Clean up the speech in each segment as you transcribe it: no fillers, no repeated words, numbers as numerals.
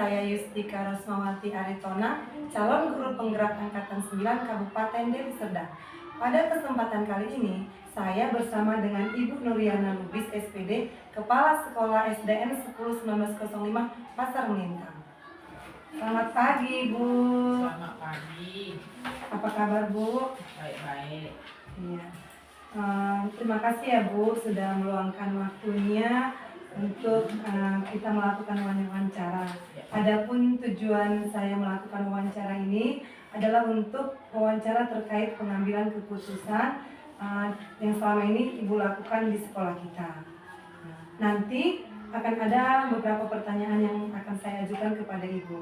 saya Yustika Rosmawati Aritona, calon guru penggerak Angkatan 9 Kabupaten Deli Serdang. Pada kesempatan kali ini, saya bersama dengan Ibu Nuriana Lubis, SPD, Kepala Sekolah SDN 10-1905 Pasar Melintang. Selamat pagi, Bu. Selamat pagi. Apa kabar, Bu? Baik-baik. Iya. Terima kasih ya, Bu, sudah meluangkan waktunya untuk kita melakukan wawancara. Adapun tujuan saya melakukan wawancara ini adalah untuk wawancara terkait pengambilan keputusan yang selama ini Ibu lakukan di sekolah kita. Nanti akan ada beberapa pertanyaan yang akan saya ajukan kepada Ibu.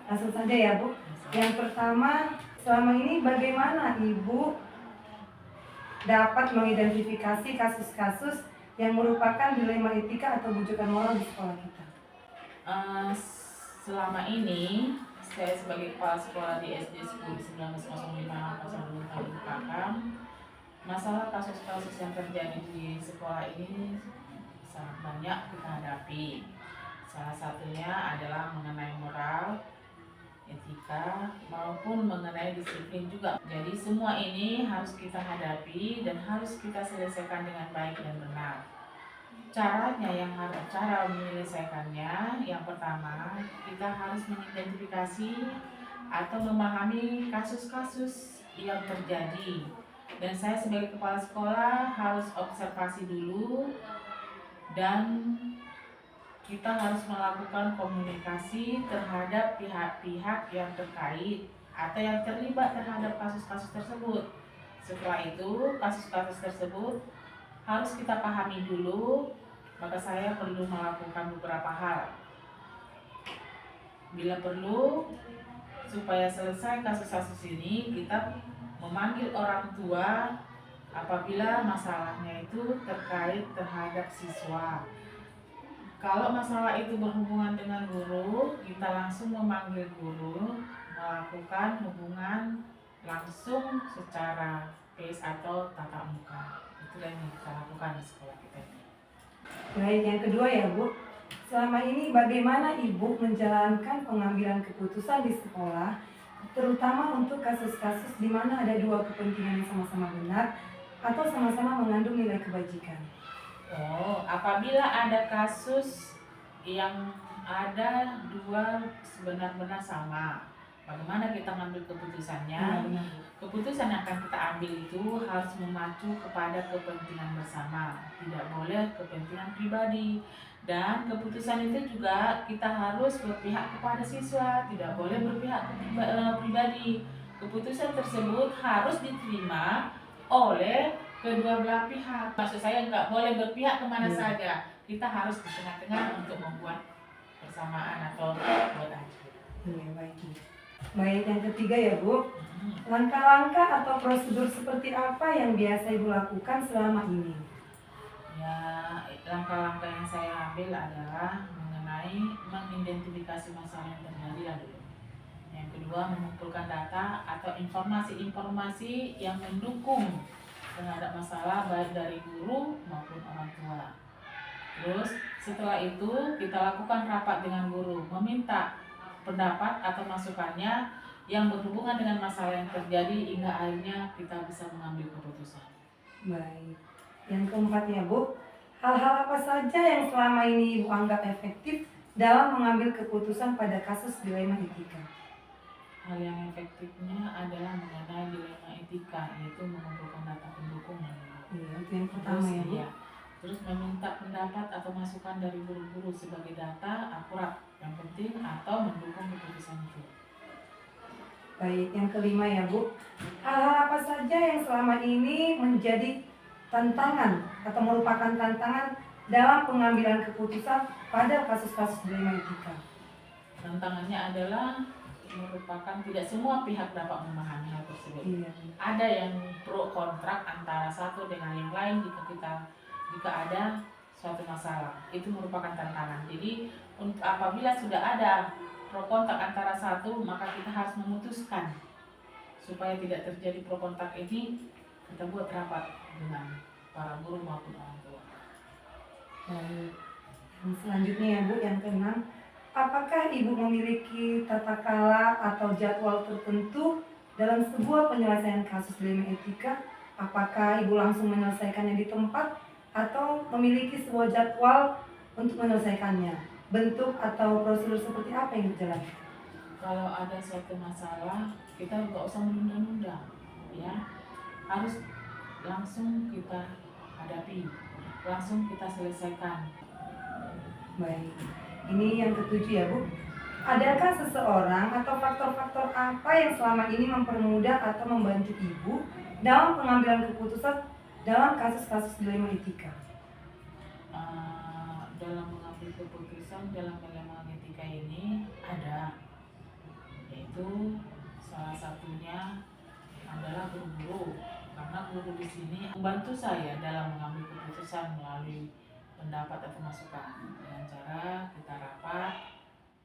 Langsung saja ya, Bu. Yang pertama, selama ini bagaimana Ibu dapat mengidentifikasi kasus-kasus yang merupakan dilema etika atau bujukan moral di sekolah kita? Selama ini saya sebagai kepala sekolah di SD 10-1905 Pasar Melintang Pakam, masalah kasus-kasus yang terjadi di sekolah ini sangat banyak kita hadapi. Salah satunya adalah mengenai moral, etika, maupun mengenai disiplin juga. Jadi semua ini harus kita hadapi dan harus kita selesaikan dengan baik dan benar. Cara menyelesaikannya, yang pertama kita harus mengidentifikasi atau memahami kasus-kasus yang terjadi. Dan saya sebagai kepala sekolah harus observasi dulu, dan kita harus melakukan komunikasi terhadap pihak-pihak yang terkait atau yang terlibat terhadap kasus-kasus tersebut. Setelah itu, kasus-kasus tersebut harus kita pahami dulu, maka saya perlu melakukan beberapa hal. Bila perlu, supaya selesai kasus-kasus ini, kita memanggil orang tua apabila masalahnya itu terkait terhadap siswa. Kalau masalah itu berhubungan dengan guru, kita langsung memanggil guru, melakukan hubungan langsung secara face atau tatap muka. Itu yang kita lakukan di sekolah kita ini. Baik, yang kedua ya, Bu. Selama ini bagaimana Ibu menjalankan pengambilan keputusan di sekolah, terutama untuk kasus-kasus di mana ada dua kepentingan yang sama-sama benar atau sama-sama mengandung nilai kebajikan? Apabila ada kasus yang ada dua benar-benar sama, bagaimana kita mengambil keputusannya? Keputusan yang akan kita ambil itu harus mengacu kepada kepentingan bersama, tidak boleh kepentingan pribadi. Dan keputusan itu juga kita harus berpihak kepada siswa, tidak boleh berpihak pribadi. Keputusan tersebut harus diterima oleh kedua belah pihak. Maksud saya nggak boleh berpihak kemana saja. Kita harus di tengah-tengah untuk membuat persamaan atau buat adil. Iya, baik. Baik, yang ketiga ya, Bu. Langkah-langkah atau prosedur seperti apa yang biasa Ibu lakukan selama ini? Ya, langkah-langkah yang saya ambil adalah mengenai mengidentifikasi masalah yang terjadi dulu. Yang kedua, mengumpulkan data atau informasi-informasi yang mendukung terhadap masalah baik dari guru maupun orang tua. Terus setelah itu kita lakukan rapat dengan guru, meminta pendapat atau masukannya yang berhubungan dengan masalah yang terjadi hingga akhirnya kita bisa mengambil keputusan. Baik. Yang keempat ya, Bu, hal-hal apa saja yang selama ini Ibu anggap efektif dalam mengambil keputusan pada kasus dilema etika? Hal yang efektifnya adalah mengenai dilema etika, yaitu mengumpulkan data pendukung. Iya, itu yang pertama ya, Bu. Terus meminta pendapat atau masukan dari guru-guru sebagai data akurat yang penting atau mendukung keputusan itu. Baik, yang kelima ya, Bu, hal-hal apa saja yang selama ini menjadi tantangan atau merupakan tantangan dalam pengambilan keputusan pada kasus-kasus dilema etika? Tantangannya adalah merupakan tidak semua pihak dapat memahami hal tersebut. Iya. Ada yang pro kontrak antara satu dengan yang lain jika ada suatu masalah, itu merupakan tantangan. Jadi apabila sudah ada pro kontrak antara satu, maka kita harus memutuskan supaya tidak terjadi pro kontrak ini. Kita buat rapat dengan para guru maupun orang tua. Baik. Yang selanjutnya ya, Bu, yang keenam, apakah Ibu memiliki tata kala atau jadwal tertentu dalam sebuah penyelesaian kasus dilema etika? Apakah Ibu langsung menyelesaikannya di tempat atau memiliki sebuah jadwal untuk menyelesaikannya? Bentuk atau prosedur seperti apa yang dijalankan? Kalau ada suatu masalah, kita nggak usah menunda-nunda, ya. Harus langsung kita hadapi, langsung kita selesaikan. Baik, ini yang ketujuh ya Bu. Adakah seseorang atau faktor-faktor apa yang selama ini mempermudah atau membantu Ibu dalam pengambilan keputusan dalam kasus-kasus dilema etika? Dalam mengambil keputusan dalam dilema etika ini ada, yaitu salah satunya adalah guru-guru, karena guru di sini membantu saya dalam mengambil keputusan melalui pendapat atau masukan dengan cara kita rapat.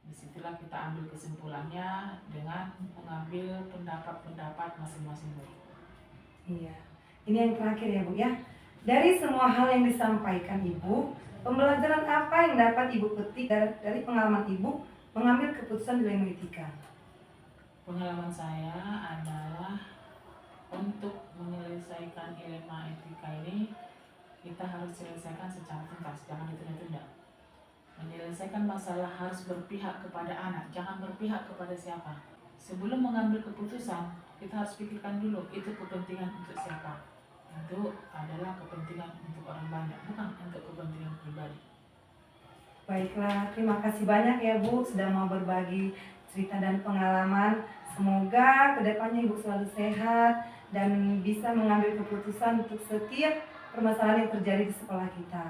Disitulah kita ambil kesimpulannya dengan mengambil pendapat masing-masing guru. Iya, ini yang terakhir ya Bu ya. Dari semua hal yang disampaikan Ibu, pembelajaran apa yang dapat Ibu petik dari pengalaman Ibu mengambil keputusan dilema etika? Pengalaman saya adalah untuk menyelesaikan dilema etika ini kita harus selesaikan secara tuntas, jangan ditunda-tunda. Menyelesaikan masalah harus berpihak kepada anak, jangan berpihak kepada siapa. Sebelum mengambil keputusan, kita harus pikirkan dulu itu kepentingan untuk siapa. Itu adalah kepentingan untuk orang banyak, bukan untuk kepentingan pribadi. Baiklah, terima kasih banyak ya Bu sudah mau berbagi cerita dan pengalaman. Semoga kedepannya Ibu selalu sehat dan bisa mengambil keputusan untuk setiap permasalahan yang terjadi di sekolah kita.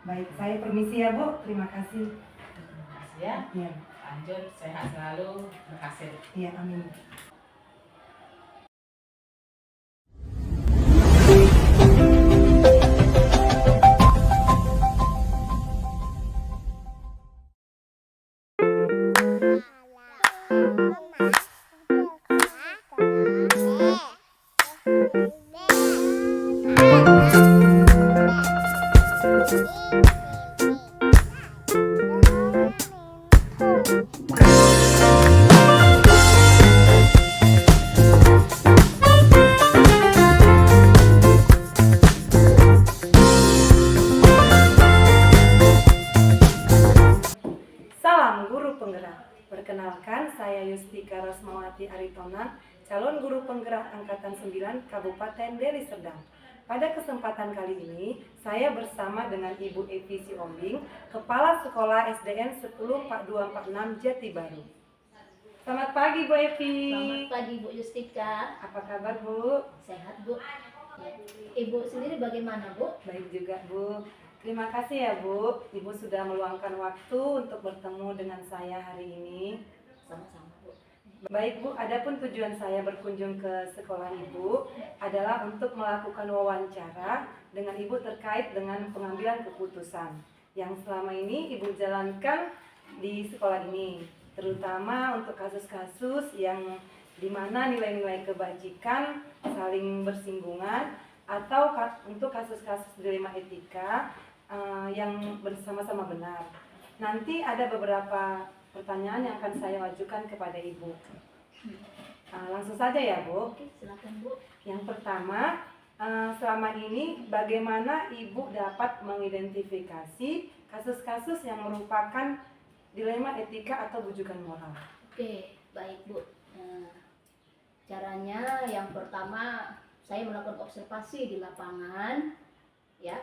Baik, saya permisi ya Bu, terima kasih. Terima kasih ya. Iya, Lanjut, sehat selalu, berhasil. iya, amin. Salam Guru Penggerak. Perkenalkan, saya Yustika Rosmawati Aritonan, calon guru penggerak Angkatan 9 Kabupaten Deli Serdang. Pada kesempatan kali ini, saya bersama dengan Ibu Evi Siombing, Kepala Sekolah SDN 104246 Jati Baru. Selamat pagi Bu Evi. Selamat pagi Bu Yustika. Apa kabar Bu? Sehat Bu. Ya. Ibu sendiri bagaimana Bu? Baik juga Bu. Terima kasih ya Bu, Ibu sudah meluangkan waktu untuk bertemu dengan saya hari ini. Sama-sama Bu. Baik Bu, adapun tujuan saya berkunjung ke sekolah Ibu adalah untuk melakukan wawancara dengan Ibu terkait dengan pengambilan keputusan yang selama ini Ibu jalankan di sekolah ini, terutama untuk kasus-kasus yang dimana nilai-nilai kebajikan saling bersinggungan atau untuk kasus-kasus dilema etika yang bersama-sama benar. Nanti ada beberapa pertanyaan yang akan saya ajukan kepada Ibu. Langsung saja ya Bu. Oke, silakan Bu. Yang pertama, selama ini bagaimana Ibu dapat mengidentifikasi kasus-kasus yang merupakan dilema etika atau bujukan moral? Oke, baik Bu. Caranya yang pertama saya melakukan observasi di lapangan, ya,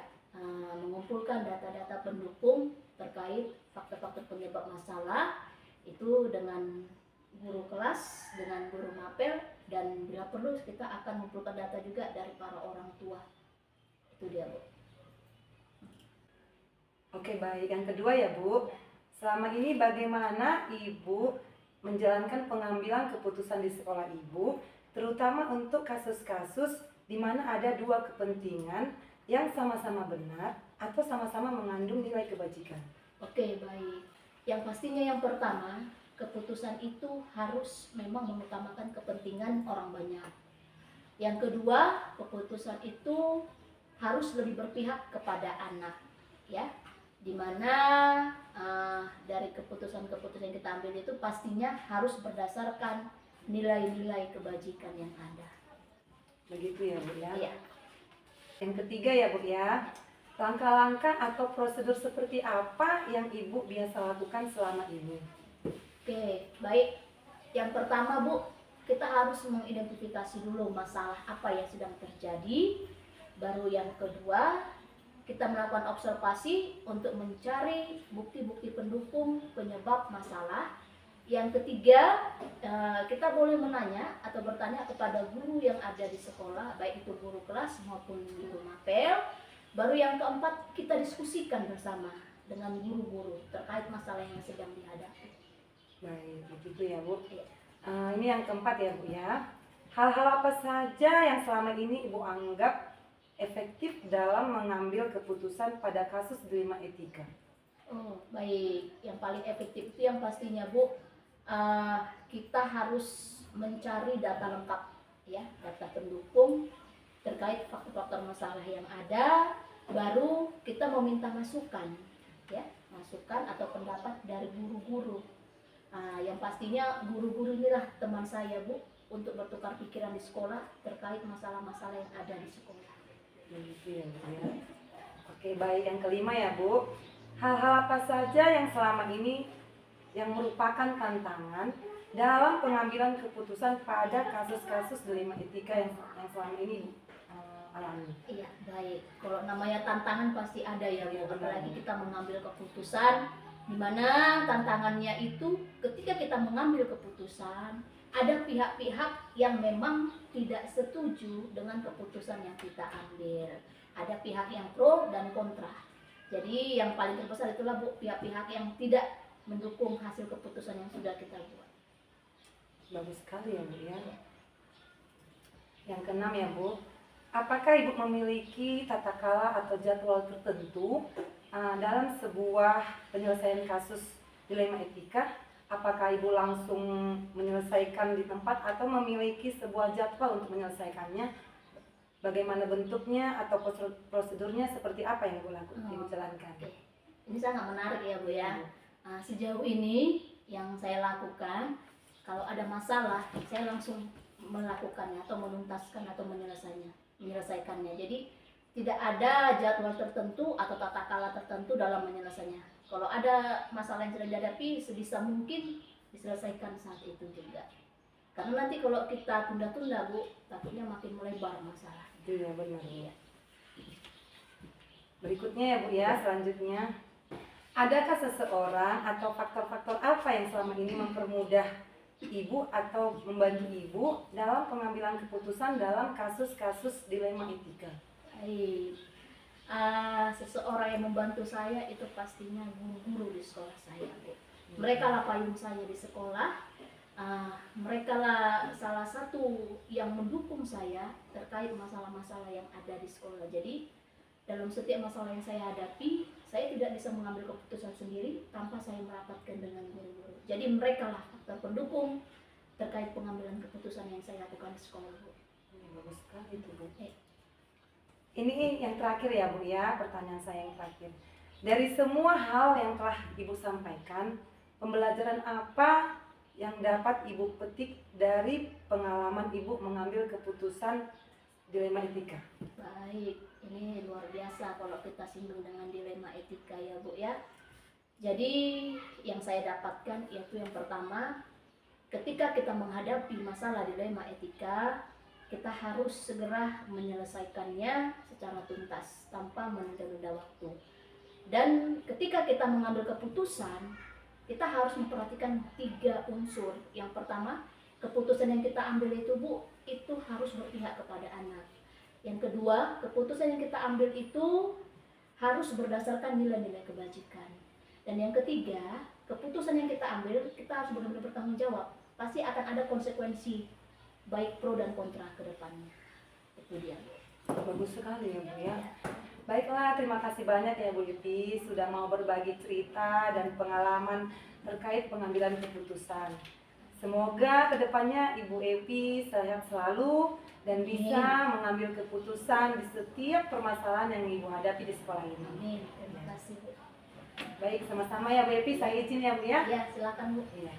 mengumpulkan data-data pendukung terkait faktor-faktor penyebab masalah itu dengan guru kelas, dengan guru mapel, dan bila perlu kita akan mengumpulkan data juga dari para orang tua. Itu dia Bu. Oke baik, yang kedua ya Bu, selama ini bagaimana Ibu menjalankan pengambilan keputusan di sekolah Ibu, terutama untuk kasus-kasus di mana ada dua kepentingan yang sama-sama benar atau sama-sama mengandung nilai kebajikan. Oke, baik. Yang pastinya yang pertama, keputusan itu harus memang mengutamakan kepentingan orang banyak. Yang kedua, keputusan itu harus lebih berpihak kepada anak, ya. dimana dari keputusan-keputusan yang kita ambil itu pastinya harus berdasarkan nilai-nilai kebajikan yang ada. Begitu ya Bu ya. Iya. Yang ketiga ya Bu ya, langkah-langkah atau prosedur seperti apa yang Ibu biasa lakukan selama ini? Oke, baik. Yang pertama Bu, kita harus mengidentifikasi dulu masalah apa yang sedang terjadi. Baru yang kedua, kita melakukan observasi untuk mencari bukti-bukti pendukung penyebab masalah. Yang ketiga, kita boleh menanya atau bertanya kepada guru yang ada di sekolah, baik itu guru kelas maupun guru mapel. Baru yang keempat, kita diskusikan bersama dengan guru-guru terkait masalah yang sedang dihadapi. Baik, begitu ya Bu. Iya. Ini yang keempat ya Bu ya. Hal-hal apa saja yang selama ini Ibu anggap efektif dalam mengambil keputusan pada kasus dilema etika? Oh, baik. Yang paling efektif itu yang pastinya Bu, kita harus mencari data lengkap, ya, data pendukung terkait faktor-faktor masalah yang ada. Baru kita meminta masukan, ya, masukan atau pendapat dari guru-guru. Yang pastinya guru-guru inilah teman saya Bu untuk bertukar pikiran di sekolah terkait masalah-masalah yang ada di sekolah. Begitu ya Bu ya. Oke, baik, yang kelima ya Bu. Hal-hal apa saja yang selama ini yang merupakan tantangan dalam pengambilan keputusan pada kasus-kasus dilema etika yang selama ini alami? Iya, baik. Kalau namanya tantangan pasti ada ya Bu, Iya, benar. apalagi kita mengambil keputusan, di mana tantangannya itu ketika kita mengambil keputusan, ada pihak-pihak yang memang tidak setuju dengan keputusan yang kita ambil. Ada pihak yang pro dan kontra. Jadi yang paling terbesar itulah Bu, pihak-pihak yang tidak mendukung hasil keputusan yang sudah kita buat. Bagus sekali ya Bu ya. Yang keenam ya Bu, apakah Ibu memiliki tata cara atau jadwal tertentu dalam sebuah penyelesaian kasus dilema etika? Apakah Ibu langsung menyelesaikan di tempat atau memiliki sebuah jadwal untuk menyelesaikannya? Bagaimana bentuknya atau prosedurnya, seperti apa yang Ibu lakukan, Ibu jalankan? Oke. Ini sangat menarik ya Bu ya. Sejauh ini yang saya lakukan, kalau ada masalah saya langsung melakukannya atau menuntaskan atau menyelesaikannya. Jadi tidak ada jadwal tertentu atau tata cara tertentu dalam menyelesaikannya. Kalau ada masalah yang sedang dihadapi, sebisa mungkin diselesaikan saat itu juga. Karena nanti kalau kita tunda-tunda Bu, takutnya makin melebar masalah. Iya benar. Iya. Berikutnya ya Bu ya, selanjutnya. Adakah seseorang atau faktor-faktor apa yang selama ini mempermudah Ibu atau membantu Ibu dalam pengambilan keputusan dalam kasus-kasus dilema etika? Baik. Seseorang yang membantu saya itu pastinya guru-guru di sekolah saya Bu. Mereka lah payung saya di sekolah. Mereka lah salah satu yang mendukung saya terkait masalah-masalah yang ada di sekolah. Jadi dalam setiap masalah yang saya hadapi, saya tidak bisa mengambil keputusan sendiri tanpa saya merapatkan dengan guru-guru. Jadi mereka lah faktor pendukung terkait pengambilan keputusan yang saya lakukan di sekolah Bu. Bagus sekali itu Bu. Ini yang terakhir ya Bu ya, pertanyaan saya yang terakhir. Dari semua hal yang telah Ibu sampaikan, pembelajaran apa yang dapat Ibu petik dari pengalaman Ibu mengambil keputusan dilema etika? Baik, ini luar biasa kalau kita singgung dengan dilema etika ya Bu ya. Jadi yang saya dapatkan yaitu yang pertama, ketika kita menghadapi masalah dilema etika, kita harus segera menyelesaikannya secara tuntas tanpa menunda-nunda waktu. Dan ketika kita mengambil keputusan, kita harus memperhatikan 3 unsur. Yang pertama, keputusan yang kita ambil itu Bu, itu harus berpihak kepada anak. Yang kedua, keputusan yang kita ambil itu harus berdasarkan nilai-nilai kebajikan. Dan yang ketiga, keputusan yang kita ambil, kita harus benar-benar bertanggung jawab. Pasti akan ada konsekuensi, baik pro dan kontra ke depannya. Itu dia. Bagus sekali ya Bu ya. Baiklah, terima kasih banyak ya Bu Epi sudah mau berbagi cerita dan pengalaman terkait pengambilan keputusan. Semoga kedepannya Ibu Epi sehat selalu dan bisa mengambil keputusan di setiap permasalahan yang Ibu hadapi di sekolah ini. Amin. Terima kasih Bu. Baik, sama-sama ya Bu Epi, saya izin ya Bu ya. Ya, silakan Bu. Iya.